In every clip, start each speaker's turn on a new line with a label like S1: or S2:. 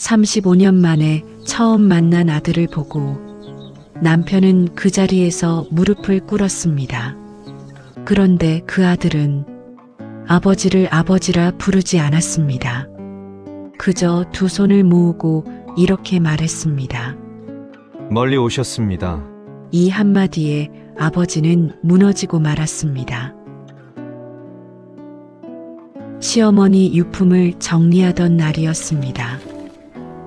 S1: 35년 만에 처음 만난 아들을 보고 남편은 그 자리에서 무릎을 꿇었습니다. 그런데 그 아들은 아버지를 아버지라 부르지 않았습니다. 그저 두 손을 모으고 이렇게 말했습니다.
S2: 멀리 오셨습니다.
S1: 이 한마디에 아버지는 무너지고 말았습니다. 시어머니 유품을 정리하던 날이었습니다.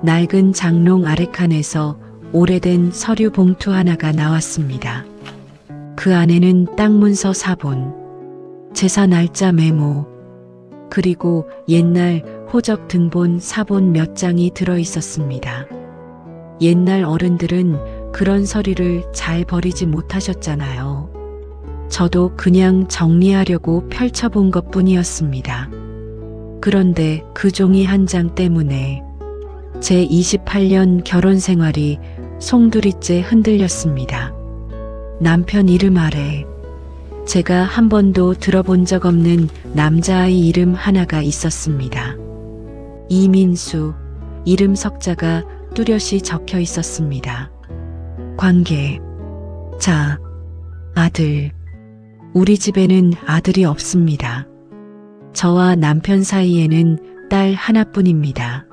S1: 낡은 장롱 아래칸에서 오래된 서류 봉투 하나가 나왔습니다. 그 안에는 땅 문서 사본, 제사 날짜 메모, 그리고 옛날 호적 등본 사본 몇 장이 들어 있었습니다. 옛날 어른들은 그런 서류를 잘 버리지 못하셨잖아요. 저도 그냥 정리하려고 펼쳐본 것 뿐이었습니다. 그런데 그 종이 한 장 때문에 제 28년 결혼 생활이 송두리째 흔들렸습니다. 남편 이름 아래 제가 한 번도 들어본 적 없는 남자아이 이름 하나가 있었습니다. 이민수, 이름 석자가 뚜렷이 적혀 있었습니다. 관계, 자, 아들. 우리 집에는 아들이 없습니다. 저와 남편 사이에는 딸 하나뿐입니다.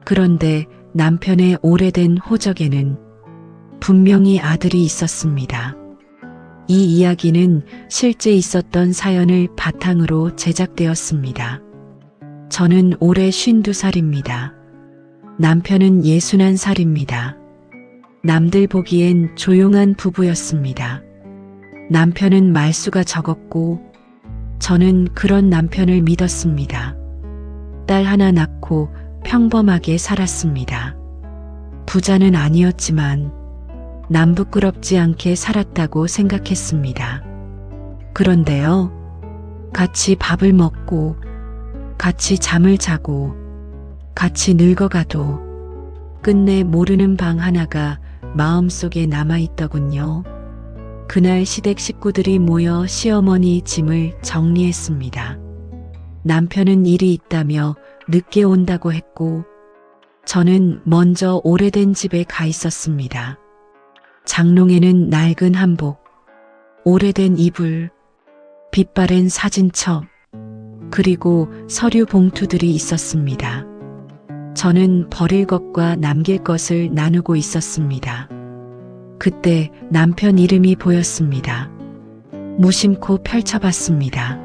S1: 그런데 남편의 오래된 호적에는 분명히 아들이 있었습니다. 이 이야기는 실제 있었던 사연을 바탕으로 제작되었습니다. 저는 올해 52살입니다. 남편은 61살입니다. 남들 보기엔 조용한 부부였습니다. 남편은 말수가 적었고 저는 그런 남편을 믿었습니다. 딸 하나 낳고 평범하게 살았습니다. 부자는 아니었지만 남 부끄럽지 않게 살았다고 생각했습니다. 그런데요, 같이 밥을 먹고 같이 잠을 자고 같이 늙어가도 끝내 모르는 방 하나가 마음속에 남아있더군요. 그날 시댁 식구들이 모여 시어머니 짐을 정리했습니다. 남편은 일이 있다며 늦게 온다고 했고 저는 먼저 오래된 집에 가 있었습니다. 장롱에는 낡은 한복, 오래된 이불, 빛바랜 사진첩, 그리고 서류 봉투들이 있었습니다. 저는 버릴 것과 남길 것을 나누고 있었습니다. 그때 남편 이름이 보였습니다. 무심코 펼쳐봤습니다.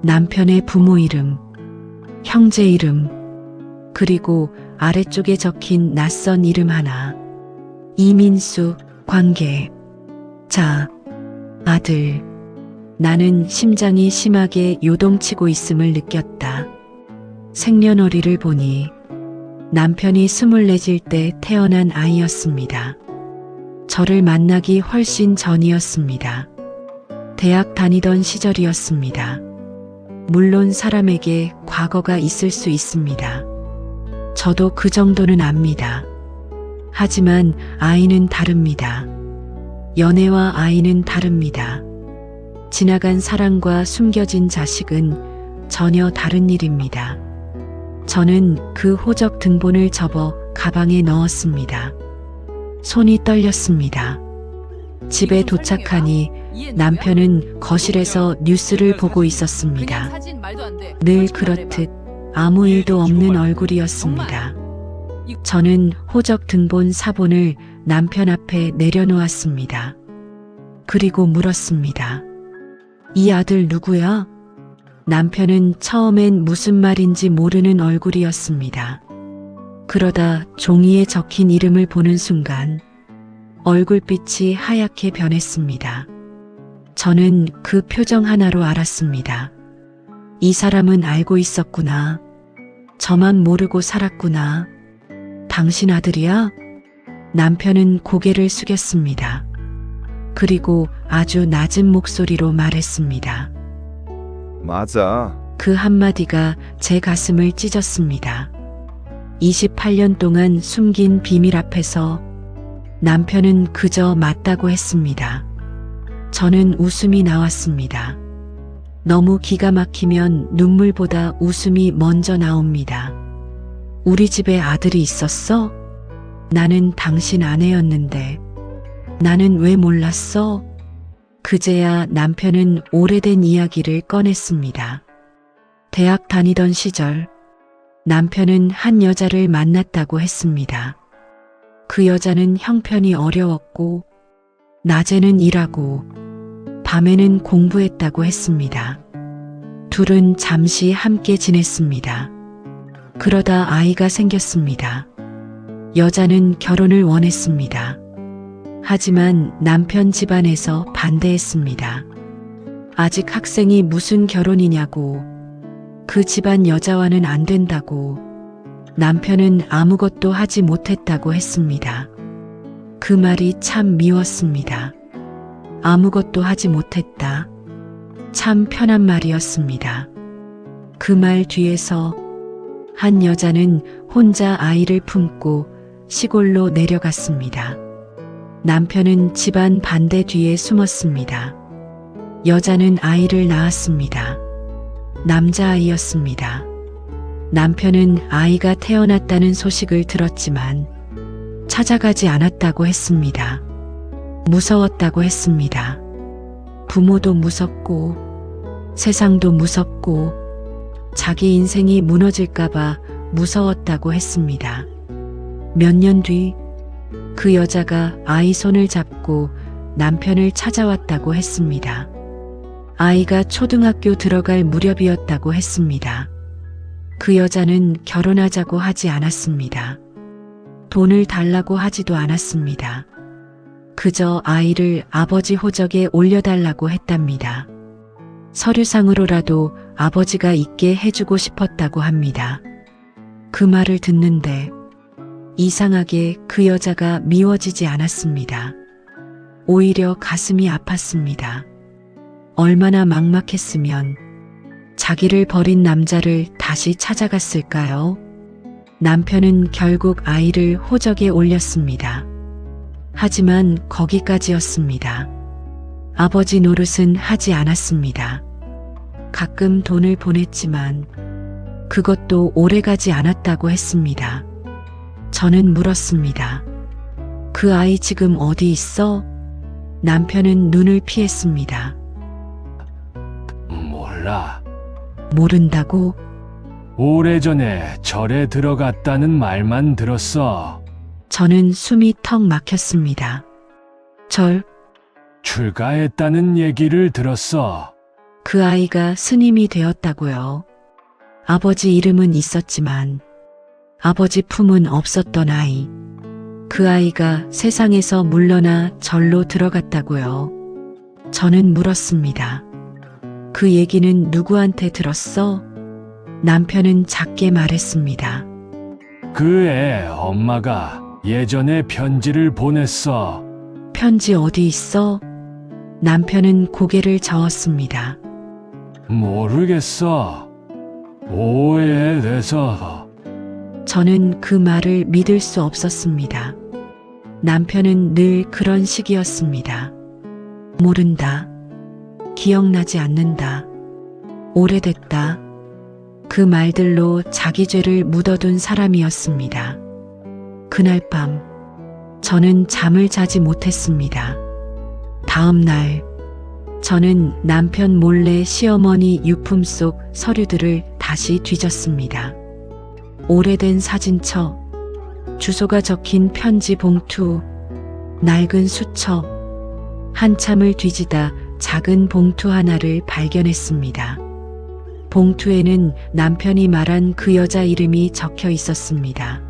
S1: 남편의 부모 이름, 형제 이름, 그리고 아래쪽에 적힌 낯선 이름 하나. 이민수, 관계, 자, 아들. 나는 심장이 심하게 요동치고 있음을 느꼈다. 생년월일을 보니 남편이 24일 때 태어난 아이였습니다. 저를 만나기 훨씬 전이었습니다. 대학 다니던 시절이었습니다. 물론 사람에게 과거가 있을 수 있습니다. 저도 그 정도는 압니다. 하지만 아이는 다릅니다. 연애와 아이는 다릅니다. 지나간 사랑과 숨겨진 자식은 전혀 다른 일입니다. 저는 그 호적 등본을 접어 가방에 넣었습니다. 손이 떨렸습니다. 집에 도착하니 남편은 거실에서 뉴스를 보고 있었습니다. 늘 그렇듯 아무 일도 없는 얼굴이었습니다. 저는 호적 등본 사본을 남편 앞에 내려놓았습니다. 그리고 물었습니다. 이 아들 누구야? 남편은 처음엔 무슨 말인지 모르는 얼굴이었습니다. 그러다 종이에 적힌 이름을 보는 순간 얼굴빛이 하얗게 변했습니다. 저는 그 표정 하나로 알았습니다. 이 사람은 알고 있었구나. 저만 모르고 살았구나. 당신 아들이야? 남편은 고개를 숙였습니다. 그리고 아주 낮은 목소리로 말했습니다.
S2: 맞아.
S1: 그 한마디가 제 가슴을 찢었습니다. 28년 동안 숨긴 비밀 앞에서 남편은 그저 맞다고 했습니다. 저는 웃음이 나왔습니다. 너무 기가 막히면 눈물보다 웃음이 먼저 나옵니다. 우리 집에 아들이 있었어? 나는 당신 아내였는데. 나는 왜 몰랐어? 그제야 남편은 오래된 이야기를 꺼냈습니다. 대학 다니던 시절 남편은 한 여자를 만났다고 했습니다. 그 여자는 형편이 어려웠고 낮에는 일하고 밤에는 공부했다고 했습니다. 둘은 잠시 함께 지냈습니다. 그러다 아이가 생겼습니다. 여자는 결혼을 원했습니다. 하지만 남편 집안에서 반대했습니다. 아직 학생이 무슨 결혼이냐고, 그 집안 여자와는 안 된다고, 남편은 아무것도 하지 못했다고 했습니다. 그 말이 참 미웠습니다. 아무것도 하지 못했다. 참 편한 말이었습니다. 그 말 뒤에서 한 여자는 혼자 아이를 품고 시골로 내려갔습니다. 남편은 집안 반대 뒤에 숨었습니다. 여자는 아이를 낳았습니다. 남자아이였습니다. 남편은 아이가 태어났다는 소식을 들었지만 찾아가지 않았다고 했습니다. 무서웠다고 했습니다. 부모도 무섭고 세상도 무섭고 자기 인생이 무너질까봐 무서웠다고 했습니다. 몇 년 뒤 그 여자가 아이 손을 잡고 남편을 찾아왔다고 했습니다. 아이가 초등학교 들어갈 무렵이었다고 했습니다. 그 여자는 결혼하자고 하지 않았습니다. 돈을 달라고 하지도 않았습니다. 그저 아이를 아버지 호적에 올려달라고 했답니다. 서류상으로라도 아버지가 있게 해주고 싶었다고 합니다. 그 말을 듣는데 이상하게 그 여자가 미워지지 않았습니다. 오히려 가슴이 아팠습니다. 얼마나 막막했으면 자기를 버린 남자를 다시 찾아갔을까요? 남편은 결국 아이를 호적에 올렸습니다. 하지만 거기까지였습니다. 아버지 노릇은 하지 않았습니다. 가끔 돈을 보냈지만 그것도 오래가지 않았다고 했습니다. 저는 물었습니다. 그 아이 지금 어디 있어? 남편은 눈을 피했습니다.
S3: 몰라.
S1: 모른다고?
S3: 오래전에 절에 들어갔다는 말만 들었어.
S1: 저는 숨이 턱 막혔습니다.
S3: 출가했다는 얘기를 들었어.
S1: 그 아이가 스님이 되었다고요. 아버지 이름은 있었지만 아버지 품은 없었던 아이. 그 아이가 세상에서 물러나 절로 들어갔다고요. 저는 물었습니다. 그 얘기는 누구한테 들었어? 남편은 작게 말했습니다.
S3: 그 애 엄마가 예전에 편지를 보냈어.
S1: 편지 어디 있어? 남편은 고개를 저었습니다.
S3: 모르겠어. 오해돼서.
S1: 저는 그 말을 믿을 수 없었습니다. 남편은 늘 그런 식이었습니다. 모른다. 기억나지 않는다. 오래됐다. 그 말들로 자기 죄를 묻어둔 사람이었습니다. 그날 밤 저는 잠을 자지 못했습니다. 다음 날 저는 남편 몰래 시어머니 유품 속 서류들을 다시 뒤졌습니다. 오래된 사진첩, 주소가 적힌 편지 봉투, 낡은 수첩, 한참을 뒤지다 작은 봉투 하나를 발견했습니다. 봉투에는 남편이 말한 그 여자 이름이 적혀 있었습니다.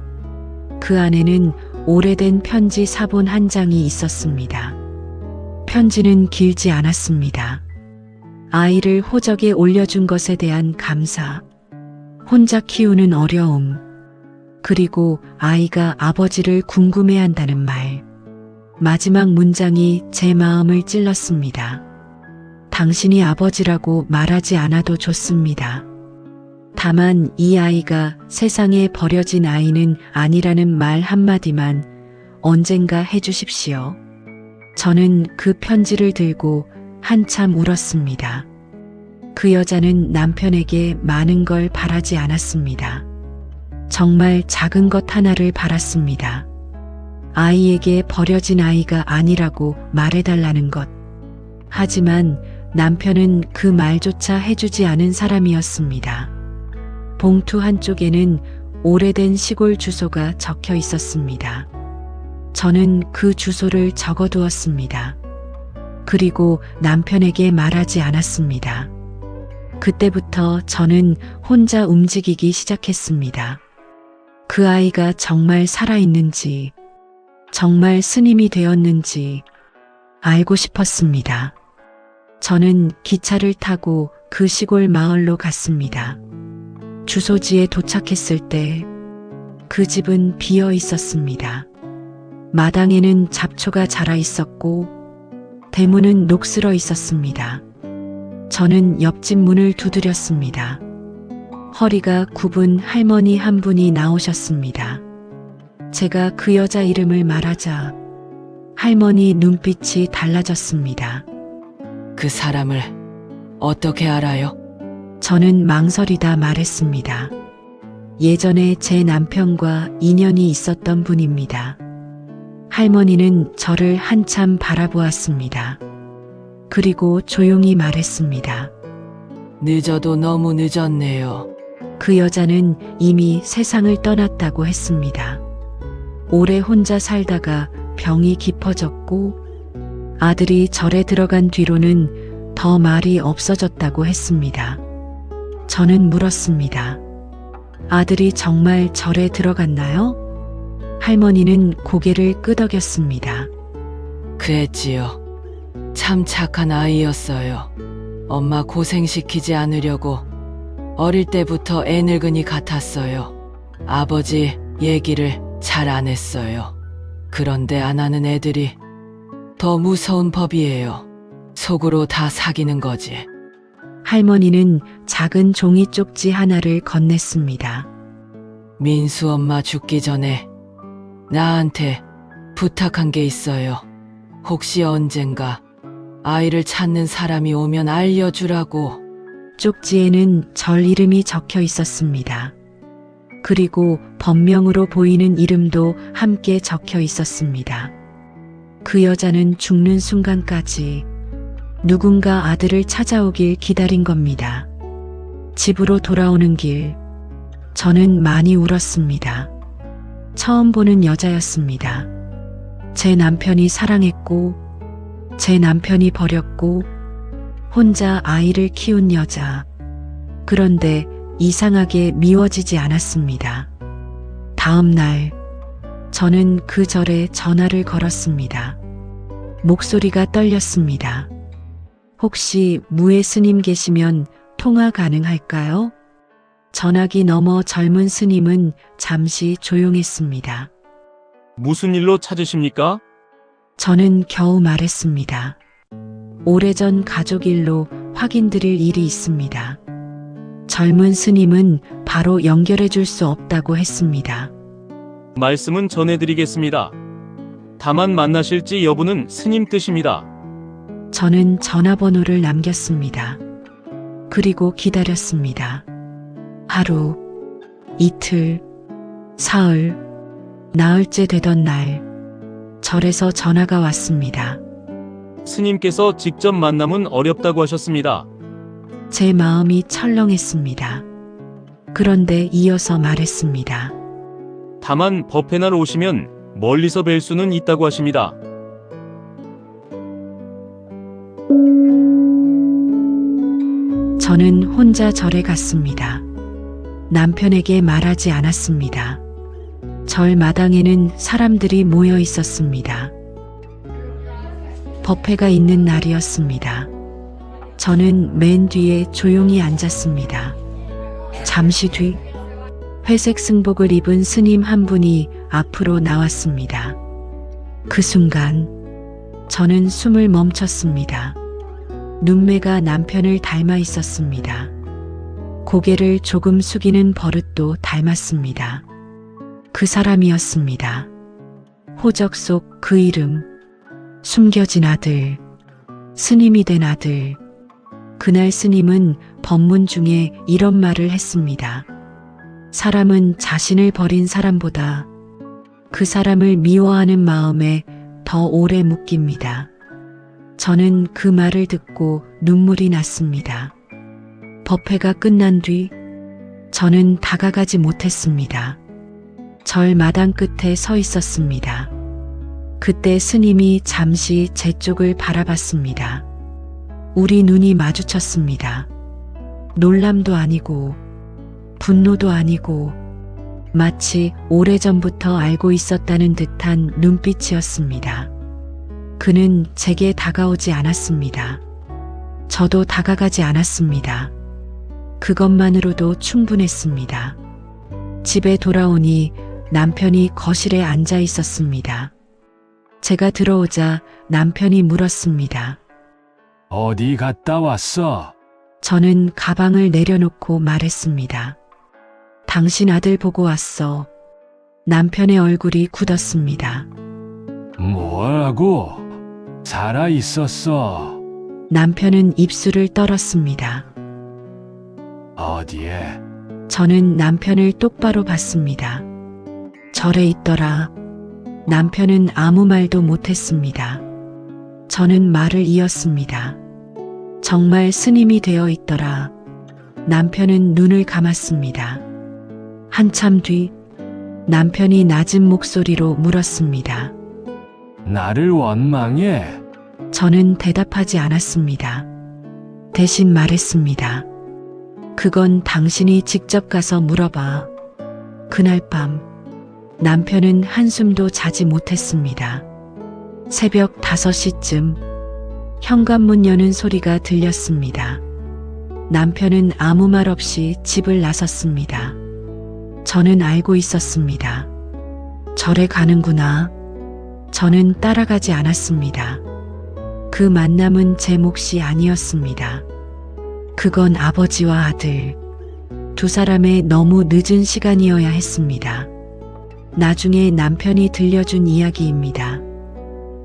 S1: 그 안에는 오래된 편지 사본 한 장이 있었습니다. 편지는 길지 않았습니다. 아이를 호적에 올려준 것에 대한 감사, 혼자 키우는 어려움, 그리고 아이가 아버지를 궁금해한다는 말. 마지막 문장이 제 마음을 찔렀습니다. 당신이 아버지라고 말하지 않아도 좋습니다. 다만 이 아이가 세상에 버려진 아이는 아니라는 말 한마디만 언젠가 해주십시오. 저는 그 편지를 들고 한참 울었습니다. 그 여자는 남편에게 많은 걸 바라지 않았습니다. 정말 작은 것 하나를 바랐습니다. 아이에게 버려진 아이가 아니라고 말해달라는 것. 하지만 남편은 그 말조차 해주지 않은 사람이었습니다. 봉투 한쪽에는 오래된 시골 주소가 적혀 있었습니다. 저는 그 주소를 적어두었습니다. 그리고 남편에게 말하지 않았습니다. 그때부터 저는 혼자 움직이기 시작했습니다. 그 아이가 정말 살아있는지, 정말 스님이 되었는지 알고 싶었습니다. 저는 기차를 타고 그 시골 마을로 갔습니다. 주소지에 도착했을 때 그 집은 비어 있었습니다. 마당에는 잡초가 자라 있었고 대문은 녹슬어 있었습니다. 저는 옆집 문을 두드렸습니다. 허리가 굽은 할머니 한 분이 나오셨습니다. 제가 그 여자 이름을 말하자 할머니 눈빛이 달라졌습니다.
S4: 그 사람을 어떻게 알아요?
S1: 저는 망설이다 말했습니다. 예전에 제 남편과 인연이 있었던 분입니다. 할머니는 저를 한참 바라보았습니다. 그리고 조용히 말했습니다.
S4: 늦어도 너무 늦었네요.
S1: 그 여자는 이미 세상을 떠났다고 했습니다. 오래 혼자 살다가 병이 깊어졌고 아들이 절에 들어간 뒤로는 더 말이 없어졌다고 했습니다. 저는 물었습니다. 아들이 정말 절에 들어갔나요? 할머니는 고개를 끄덕였습니다.
S4: 그랬지요. 참 착한 아이였어요. 엄마 고생시키지 않으려고 어릴 때부터 애늙은이 같았어요. 아버지 얘기를 잘 안 했어요. 그런데 안 하는 애들이 더 무서운 법이에요. 속으로 다 사귀는 거지.
S1: 할머니는 작은 종이 쪽지 하나를 건넸습니다.
S4: 민수 엄마 죽기 전에 나한테 부탁한 게 있어요. 혹시 언젠가 아이를 찾는 사람이 오면 알려주라고.
S1: 쪽지에는 절 이름이 적혀 있었습니다. 그리고 법명으로 보이는 이름도 함께 적혀 있었습니다. 그 여자는 죽는 순간까지 누군가 아들을 찾아오길 기다린 겁니다. 집으로 돌아오는 길, 저는 많이 울었습니다. 처음 보는 여자였습니다. 제 남편이 사랑했고, 제 남편이 버렸고, 혼자 아이를 키운 여자. 그런데 이상하게 미워지지 않았습니다. 다음 날, 저는 그 절에 전화를 걸었습니다. 목소리가 떨렸습니다. 혹시 무예 스님 계시면 통화 가능할까요? 전화기 너머 젊은 스님은 잠시 조용했습니다.
S5: 무슨 일로 찾으십니까?
S1: 저는 겨우 말했습니다. 오래전 가족 일로 확인드릴 일이 있습니다. 젊은 스님은 바로 연결해 줄 수 없다고 했습니다.
S5: 말씀은 전해드리겠습니다. 다만 만나실지 여부는 스님 뜻입니다.
S1: 저는 전화번호를 남겼습니다. 그리고 기다렸습니다. 하루, 이틀, 사흘, 나흘째 되던 날, 절에서 전화가 왔습니다.
S5: 스님께서 직접 만남은 어렵다고 하셨습니다.
S1: 제 마음이 철렁했습니다. 그런데 이어서 말했습니다.
S5: 다만 법회 날 오시면 멀리서 뵐 수는 있다고 하십니다.
S1: 저는 혼자 절에 갔습니다. 남편에게 말하지 않았습니다. 절 마당에는 사람들이 모여 있었습니다. 법회가 있는 날이었습니다. 저는 맨 뒤에 조용히 앉았습니다. 잠시 뒤 회색 승복을 입은 스님 한 분이 앞으로 나왔습니다. 그 순간 저는 숨을 멈췄습니다. 눈매가 남편을 닮아 있었습니다. 고개를 조금 숙이는 버릇도 닮았습니다. 그 사람이었습니다. 호적 속 그 이름, 숨겨진 아들, 스님이 된 아들. 그날 스님은 법문 중에 이런 말을 했습니다. 사람은 자신을 버린 사람보다 그 사람을 미워하는 마음에 더 오래 묶입니다. 저는 그 말을 듣고 눈물이 났습니다. 법회가 끝난 뒤 저는 다가가지 못했습니다. 절 마당 끝에 서 있었습니다. 그때 스님이 잠시 제 쪽을 바라봤습니다. 우리 눈이 마주쳤습니다. 놀람도 아니고 분노도 아니고 마치 오래전부터 알고 있었다는 듯한 눈빛이었습니다. 그는 제게 다가오지 않았습니다. 저도 다가가지 않았습니다. 그것만으로도 충분했습니다. 집에 돌아오니 남편이 거실에 앉아 있었습니다. 제가 들어오자 남편이 물었습니다.
S3: 어디 갔다 왔어?
S1: 저는 가방을 내려놓고 말했습니다. 당신 아들 보고 왔어. 남편의 얼굴이 굳었습니다.
S3: 뭐라고? 살아 있었어.
S1: 남편은 입술을 떨었습니다.
S3: 어디에?
S1: 저는 남편을 똑바로 봤습니다. 절에 있더라. 남편은 아무 말도 못했습니다. 저는 말을 이었습니다. 정말 스님이 되어 있더라. 남편은 눈을 감았습니다. 한참 뒤 남편이 낮은 목소리로 물었습니다.
S3: 나를 원망해?
S1: 저는 대답하지 않았습니다. 대신 말했습니다. 그건 당신이 직접 가서 물어봐. 그날 밤 남편은 한숨도 자지 못했습니다. 새벽 5시쯤 현관문 여는 소리가 들렸습니다. 남편은 아무 말 없이 집을 나섰습니다. 저는 알고 있었습니다. 절에 가는구나. 저는 따라가지 않았습니다. 그 만남은 제 몫이 아니었습니다. 그건 아버지와 아들, 두 사람의 너무 늦은 시간이어야 했습니다. 나중에 남편이 들려준 이야기입니다.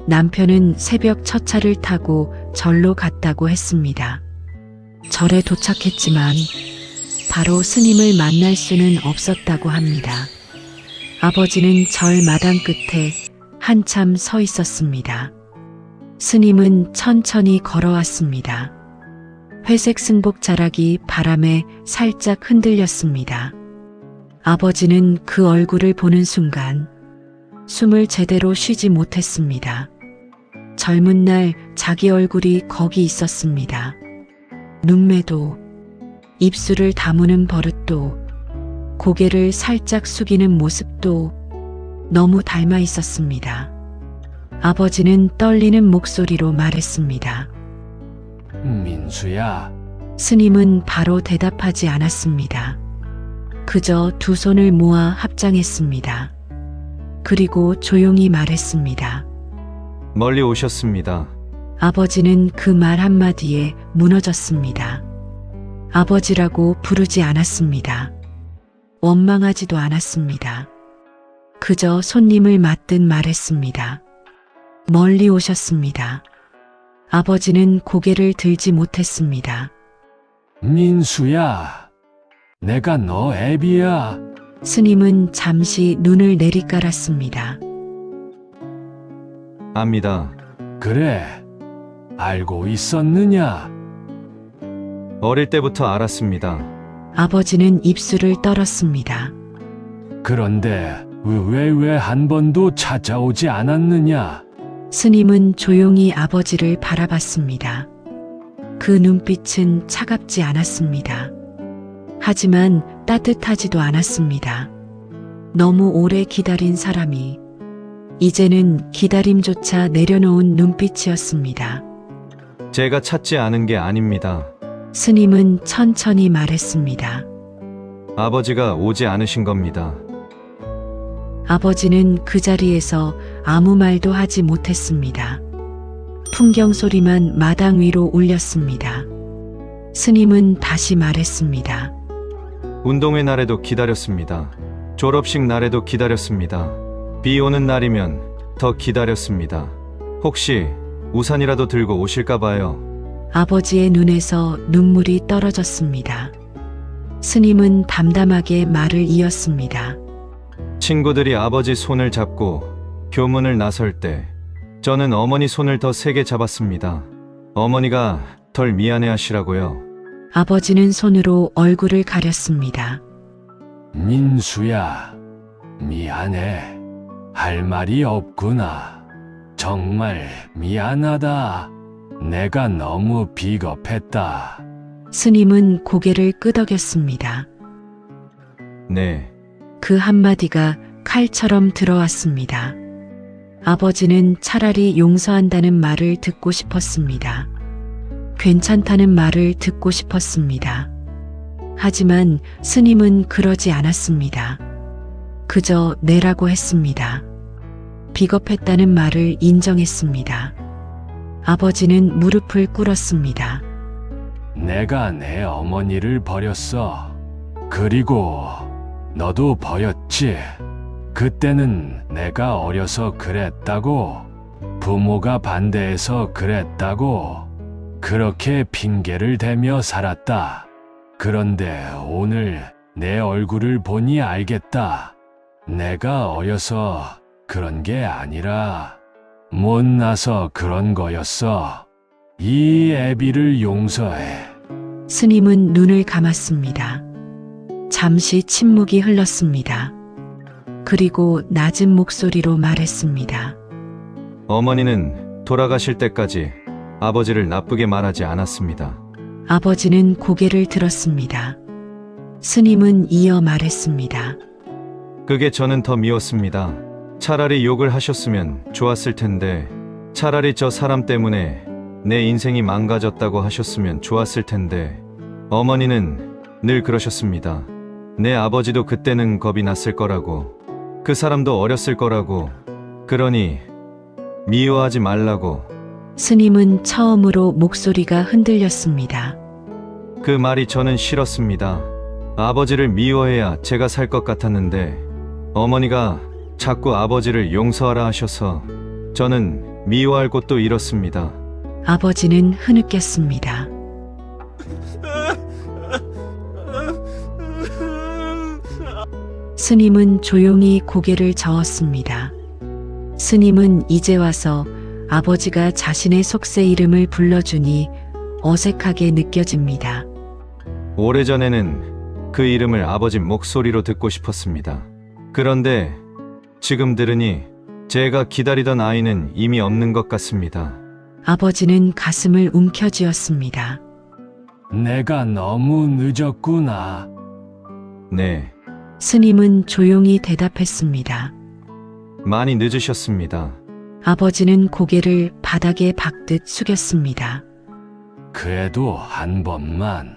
S1: 남편은 새벽 첫 차를 타고 절로 갔다고 했습니다. 절에 도착했지만 바로 스님을 만날 수는 없었다고 합니다. 아버지는 절 마당 끝에 한참 서 있었습니다. 스님은 천천히 걸어왔습니다. 회색 승복 자락이 바람에 살짝 흔들렸습니다. 아버지는 그 얼굴을 보는 순간 숨을 제대로 쉬지 못했습니다. 젊은 날 자기 얼굴이 거기 있었습니다. 눈매도, 입술을 다무는 버릇도, 고개를 살짝 숙이는 모습도 너무 닮아 있었습니다. 아버지는 떨리는 목소리로 말했습니다.
S3: 민수야,
S1: 스님은 바로 대답하지 않았습니다. 그저 두 손을 모아 합장했습니다. 그리고 조용히 말했습니다.
S2: 멀리 오셨습니다.
S1: 아버지는 그 말 한마디에 무너졌습니다. 아버지라고 부르지 않았습니다. 원망하지도 않았습니다. 그저 손님을 맞듯 말했습니다. 멀리 오셨습니다. 아버지는 고개를 들지 못했습니다.
S3: 민수야, 내가 너 애비야.
S1: 스님은 잠시 눈을 내리깔았습니다.
S2: 압니다.
S3: 그래, 알고 있었느냐?
S2: 어릴 때부터 알았습니다.
S1: 아버지는 입술을 떨었습니다.
S3: 그런데 왜 한 번도 찾아오지 않았느냐?
S1: 스님은 조용히 아버지를 바라봤습니다. 그 눈빛은 차갑지 않았습니다. 하지만 따뜻하지도 않았습니다. 너무 오래 기다린 사람이 이제는 기다림조차 내려놓은 눈빛이었습니다.
S2: 제가 찾지 않은 게 아닙니다.
S1: 스님은 천천히 말했습니다.
S2: 아버지가 오지 않으신 겁니다.
S1: 아버지는 그 자리에서 아무 말도 하지 못했습니다. 풍경 소리만 마당 위로 울렸습니다. 스님은 다시 말했습니다.
S2: 운동회 날에도 기다렸습니다. 졸업식 날에도 기다렸습니다. 비 오는 날이면 더 기다렸습니다. 혹시 우산이라도 들고 오실까 봐요.
S1: 아버지의 눈에서 눈물이 떨어졌습니다. 스님은 담담하게 말을 이었습니다.
S2: 친구들이 아버지 손을 잡고 교문을 나설 때 저는 어머니 손을 더 세게 잡았습니다. 어머니가 덜 미안해 하시라고요.
S1: 아버지는 손으로 얼굴을 가렸습니다.
S3: 민수야, 미안해. 할 말이 없구나. 정말 미안하다. 내가 너무 비겁했다.
S1: 스님은 고개를 끄덕였습니다.
S2: 네,
S1: 그 한마디가 칼처럼 들어왔습니다. 아버지는 차라리 용서한다는 말을 듣고 싶었습니다. 괜찮다는 말을 듣고 싶었습니다. 하지만 스님은 그러지 않았습니다. 그저 내라고 했습니다. 비겁했다는 말을 인정했습니다. 아버지는 무릎을 꿇었습니다.
S3: 내가 내 어머니를 버렸어. 그리고 너도 버렸지. 그때는 내가 어려서 그랬다고. 부모가 반대해서 그랬다고. 그렇게 핑계를 대며 살았다. 그런데 오늘 내 얼굴을 보니 알겠다. 내가 어려서 그런 게 아니라 못나서 그런 거였어. 이 애비를 용서해.
S1: 스님은 눈을 감았습니다. 잠시 침묵이 흘렀습니다. 그리고 낮은 목소리로 말했습니다.
S2: 어머니는 돌아가실 때까지 아버지를 나쁘게 말하지 않았습니다.
S1: 아버지는 고개를 들었습니다. 스님은 이어 말했습니다.
S2: 그게 저는 더 미웠습니다. 차라리 욕을 하셨으면 좋았을 텐데, 차라리 저 사람 때문에 내 인생이 망가졌다고 하셨으면 좋았을 텐데, 어머니는 늘 그러셨습니다. 내 아버지도 그때는 겁이 났을 거라고, 그 사람도 어렸을 거라고, 그러니 미워하지 말라고.
S1: 스님은 처음으로 목소리가 흔들렸습니다.
S2: 그 말이 저는 싫었습니다. 아버지를 미워해야 제가 살 것 같았는데, 어머니가 자꾸 아버지를 용서하라 하셔서 저는 미워할 곳도 잃었습니다.
S1: 아버지는 흐느꼈습니다. 스님은 조용히 고개를 저었습니다. 스님은 이제 와서 아버지가 자신의 속세 이름을 불러주니 어색하게 느껴집니다.
S2: 오래전에는 그 이름을 아버지 목소리로 듣고 싶었습니다. 그런데 지금 들으니 제가 기다리던 아이는 이미 없는 것 같습니다.
S1: 아버지는 가슴을 움켜쥐었습니다.
S3: 내가 너무 늦었구나.
S2: 네,
S1: 스님은 조용히 대답했습니다.
S2: 많이 늦으셨습니다.
S1: 아버지는 고개를 바닥에 박듯 숙였습니다.
S3: 그래도 한 번만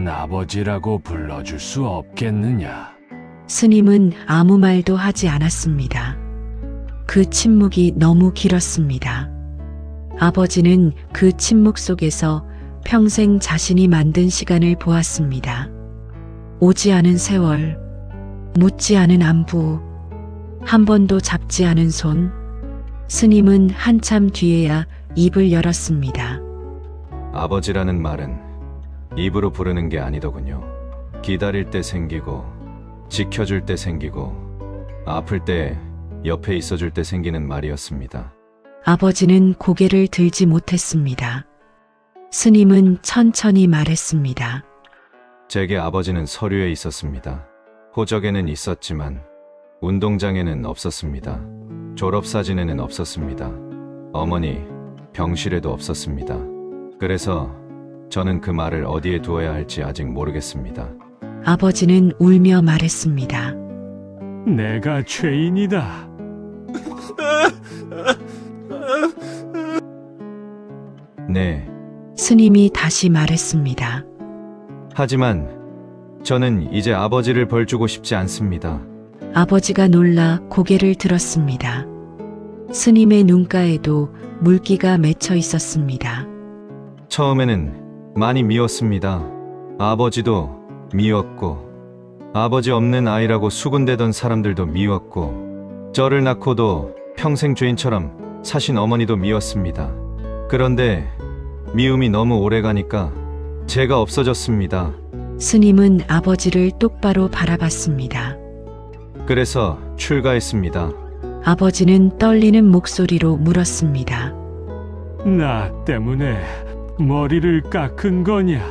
S3: 아버지라고 불러줄 수 없겠느냐?
S1: 스님은 아무 말도 하지 않았습니다. 그 침묵이 너무 길었습니다. 아버지는 그 침묵 속에서 평생 자신이 만든 시간을 보았습니다. 오지 않은 세월, 묻지 않은 안부, 한 번도 잡지 않은 손. 스님은 한참 뒤에야 입을 열었습니다.
S2: 아버지라는 말은 입으로 부르는 게 아니더군요. 기다릴 때 생기고, 지켜줄 때 생기고, 아플 때 옆에 있어줄 때 생기는 말이었습니다.
S1: 아버지는 고개를 들지 못했습니다. 스님은 천천히 말했습니다.
S2: 제게 아버지는 서류에 있었습니다. 호적에는 있었지만 운동장에는 없었습니다. 졸업사진에는 없었습니다. 어머니 병실에도 없었습니다. 그래서 저는 그 말을 어디에 두어야 할지 아직 모르겠습니다.
S1: 아버지는 울며 말했습니다.
S3: 내가 죄인이다.
S2: 네,
S1: 스님이 다시 말했습니다.
S2: 하지만 저는 이제 아버지를 벌주고 싶지 않습니다.
S1: 아버지가 놀라 고개를 들었습니다. 스님의 눈가에도 물기가 맺혀 있었습니다.
S2: 처음에는 많이 미웠습니다. 아버지도 미웠고, 아버지 없는 아이라고 수군대던 사람들도 미웠고, 저를 낳고도 평생 죄인처럼 사신 어머니도 미웠습니다. 그런데 미움이 너무 오래가니까 제가 없어졌습니다.
S1: 스님은 아버지를 똑바로 바라봤습니다.
S2: 그래서 출가했습니다.
S1: 아버지는 떨리는 목소리로 물었습니다.
S3: 나 때문에 머리를 깎은 거냐?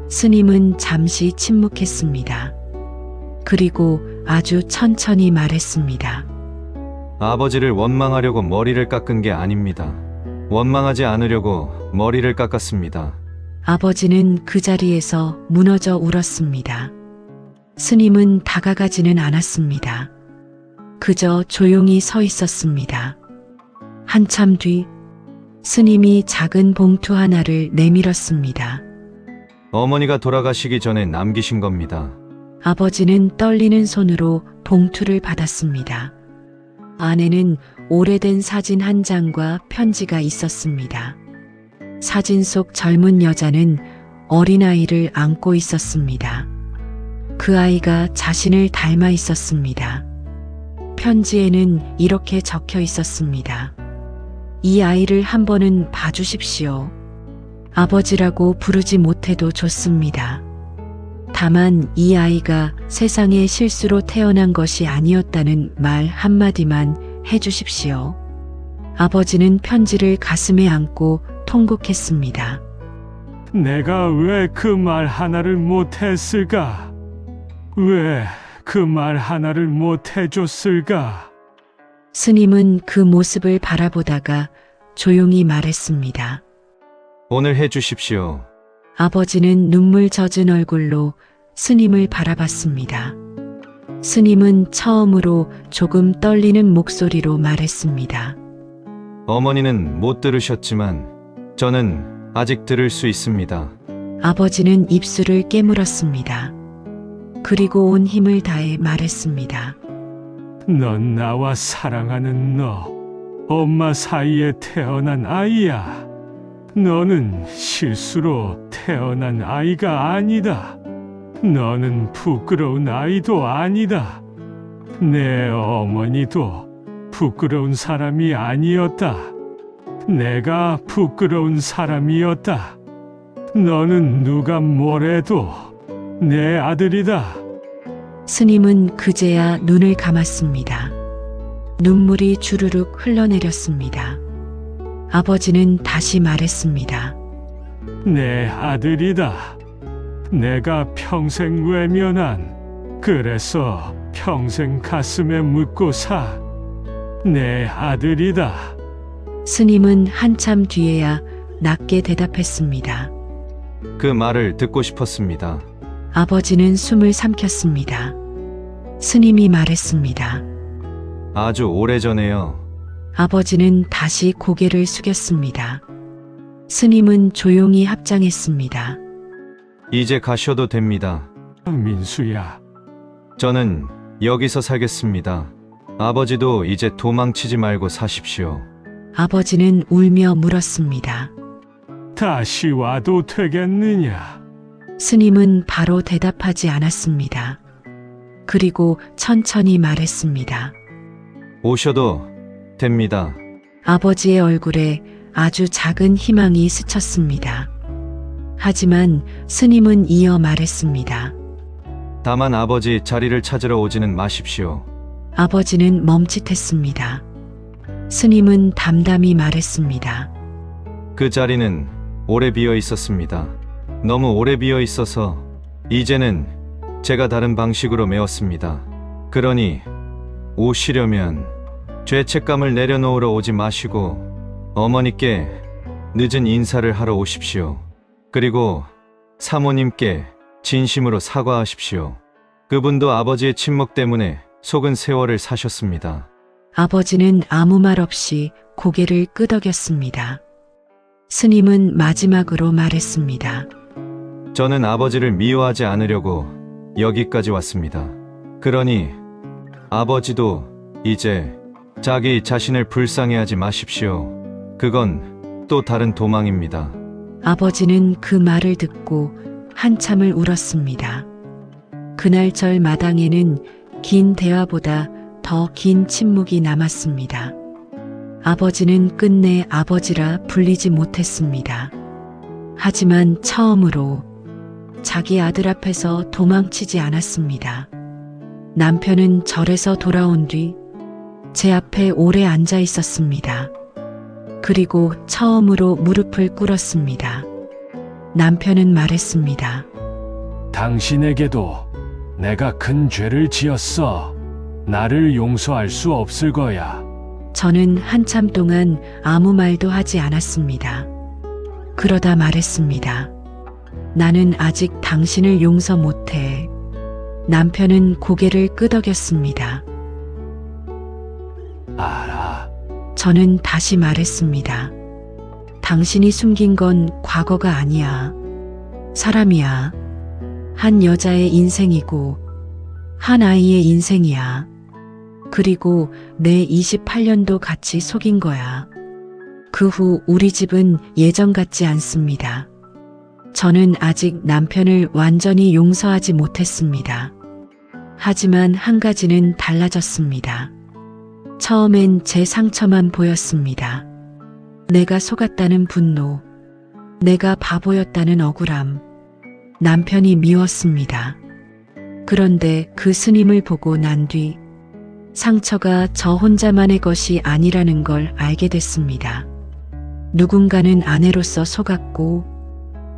S1: 스님은 잠시 침묵했습니다. 그리고 아주 천천히 말했습니다.
S2: 아버지를 원망하려고 머리를 깎은 게 아닙니다. 원망하지 않으려고 머리를 깎았습니다.
S1: 아버지는 그 자리에서 무너져 울었습니다. 스님은 다가가지는 않았습니다. 그저 조용히 서 있었습니다. 한참 뒤 스님이 작은 봉투 하나를 내밀었습니다.
S2: 어머니가 돌아가시기 전에 남기신 겁니다.
S1: 아버지는 떨리는 손으로 봉투를 받았습니다. 안에는 오래된 사진 한 장과 편지가 있었습니다. 사진 속 젊은 여자는 어린아이를 안고 있었습니다. 그 아이가 자신을 닮아 있었습니다. 편지에는 이렇게 적혀 있었습니다. 이 아이를 한 번은 봐주십시오. 아버지라고 부르지 못해도 좋습니다. 다만 이 아이가 세상에 실수로 태어난 것이 아니었다는 말 한마디만 해주십시오. 아버지는 편지를 가슴에 안고 통곡했습니다.
S3: 내가 왜 그 말 하나를 못했을까? 왜 그 말 하나를 못해줬을까?
S1: 스님은 그 모습을 바라보다가 조용히 말했습니다.
S2: 오늘 해주십시오.
S1: 아버지는 눈물 젖은 얼굴로 스님을 바라봤습니다. 스님은 처음으로 조금 떨리는 목소리로 말했습니다.
S2: 어머니는 못 들으셨지만 저는 아직 들을 수 있습니다.
S1: 아버지는 입술을 깨물었습니다. 그리고 온 힘을 다해 말했습니다.
S3: 넌 나와 사랑하는 너, 엄마 사이에 태어난 아이야. 너는 실수로 태어난 아이가 아니다. 너는 부끄러운 아이도 아니다. 내 어머니도 부끄러운 사람이 아니었다. 내가 부끄러운 사람이었다. 너는 누가 뭐래도 내 아들이다.
S1: 스님은 그제야 눈을 감았습니다. 눈물이 주르륵 흘러내렸습니다. 아버지는 다시 말했습니다.
S3: 내 아들이다. 내가 평생 외면한, 그래서 평생 가슴에 묻고 사. 내 아들이다.
S1: 스님은 한참 뒤에야 낮게 대답했습니다.
S2: 그 말을 듣고 싶었습니다.
S1: 아버지는 숨을 삼켰습니다. 스님이 말했습니다.
S2: 아주 오래전에요.
S1: 아버지는 다시 고개를 숙였습니다. 스님은 조용히 합장했습니다.
S2: 이제 가셔도 됩니다.
S3: 민수야,
S2: 저는 여기서 살겠습니다. 아버지도 이제 도망치지 말고 사십시오.
S1: 아버지는 울며 물었습니다.
S3: 다시 와도 되겠느냐?
S1: 스님은 바로 대답하지 않았습니다. 그리고 천천히 말했습니다.
S2: 오셔도 됩니다.
S1: 아버지의 얼굴에 아주 작은 희망이 스쳤습니다. 하지만 스님은 이어 말했습니다.
S2: 다만 아버지 자리를 찾으러 오지는 마십시오.
S1: 아버지는 멈칫했습니다. 스님은 담담히 말했습니다.
S2: 그 자리는 오래 비어 있었습니다. 너무 오래 비어 있어서 이제는 제가 다른 방식으로 메웠습니다. 그러니 오시려면 죄책감을 내려놓으러 오지 마시고 어머니께 늦은 인사를 하러 오십시오. 그리고 사모님께 진심으로 사과하십시오. 그분도 아버지의 침묵 때문에 속은 세월을 사셨습니다.
S1: 아버지는 아무 말 없이 고개를 끄덕였습니다. 스님은 마지막으로 말했습니다.
S2: 저는 아버지를 미워하지 않으려고 여기까지 왔습니다. 그러니 아버지도 이제 자기 자신을 불쌍해하지 마십시오. 그건 또 다른 도망입니다.
S1: 아버지는 그 말을 듣고 한참을 울었습니다. 그날 절 마당에는 긴 대화보다 더 긴 침묵이 남았습니다. 아버지는 끝내 아버지라 불리지 못했습니다. 하지만 처음으로 자기 아들 앞에서 도망치지 않았습니다. 남편은 절에서 돌아온 뒤 제 앞에 오래 앉아 있었습니다. 그리고 처음으로 무릎을 꿇었습니다. 남편은 말했습니다.
S3: 당신에게도 내가 큰 죄를 지었어. 나를 용서할 수 없을 거야.
S1: 저는 한참 동안 아무 말도 하지 않았습니다. 그러다 말했습니다. 나는 아직 당신을 용서 못해. 남편은 고개를 끄덕였습니다.
S3: 알아.
S1: 저는 다시 말했습니다. 당신이 숨긴 건 과거가 아니야. 사람이야. 한 여자의 인생이고, 한 아이의 인생이야. 그리고 내 28년도 같이 속인 거야. 그 후 우리 집은 예전 같지 않습니다. 저는 아직 남편을 완전히 용서하지 못했습니다. 하지만 한 가지는 달라졌습니다. 처음엔 제 상처만 보였습니다. 내가 속았다는 분노, 내가 바보였다는 억울함, 남편이 미웠습니다. 그런데 그 스님을 보고 난 뒤 상처가 저 혼자만의 것이 아니라는 걸 알게 됐습니다. 누군가는 아내로서 속았고,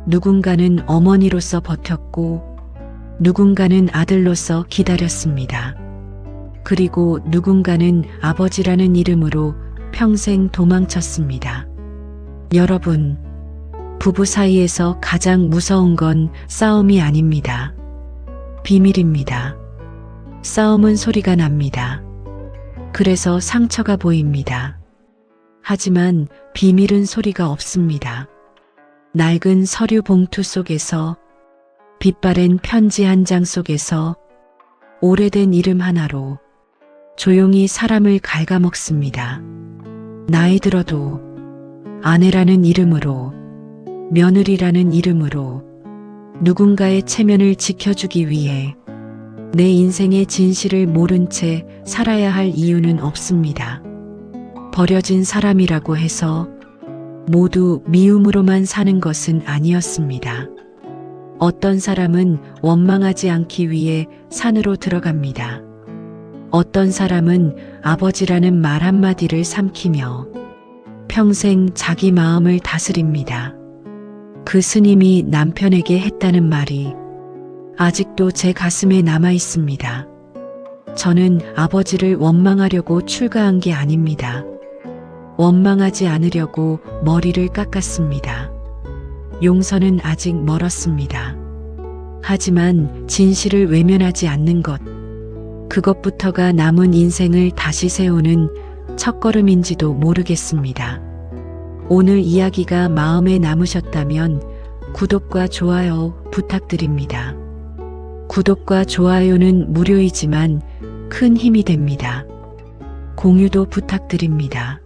S1: 누군가는 어머니로서 버텼고, 누군가는 아들로서 기다렸습니다. 그리고 누군가는 아버지라는 이름으로 평생 도망쳤습니다. 여러분, 부부 사이에서 가장 무서운 건 싸움이 아닙니다. 비밀입니다. 싸움은 소리가 납니다. 그래서 상처가 보입니다. 하지만 비밀은 소리가 없습니다. 낡은 서류 봉투 속에서, 빛바랜 편지 한 장 속에서, 오래된 이름 하나로 조용히 사람을 갉아먹습니다. 나이 들어도 아내라는 이름으로, 며느리라는 이름으로 누군가의 체면을 지켜주기 위해 내 인생의 진실을 모른 채 살아야 할 이유는 없습니다. 버려진 사람이라고 해서 모두 미움으로만 사는 것은 아니었습니다. 어떤 사람은 원망하지 않기 위해 산으로 들어갑니다. 어떤 사람은 아버지라는 말 한마디를 삼키며 평생 자기 마음을 다스립니다. 그 스님이 남편에게 했다는 말이 아직도 제 가슴에 남아 있습니다. 저는 아버지를 원망하려고 출가한 게 아닙니다. 원망하지 않으려고 머리를 깎았습니다. 용서는 아직 멀었습니다. 하지만 진실을 외면하지 않는 것, 그것부터가 남은 인생을 다시 세우는 첫걸음인지도 모르겠습니다. 오늘 이야기가 마음에 남으셨다면 구독과 좋아요 부탁드립니다. 구독과 좋아요는 무료이지만 큰 힘이 됩니다. 공유도 부탁드립니다.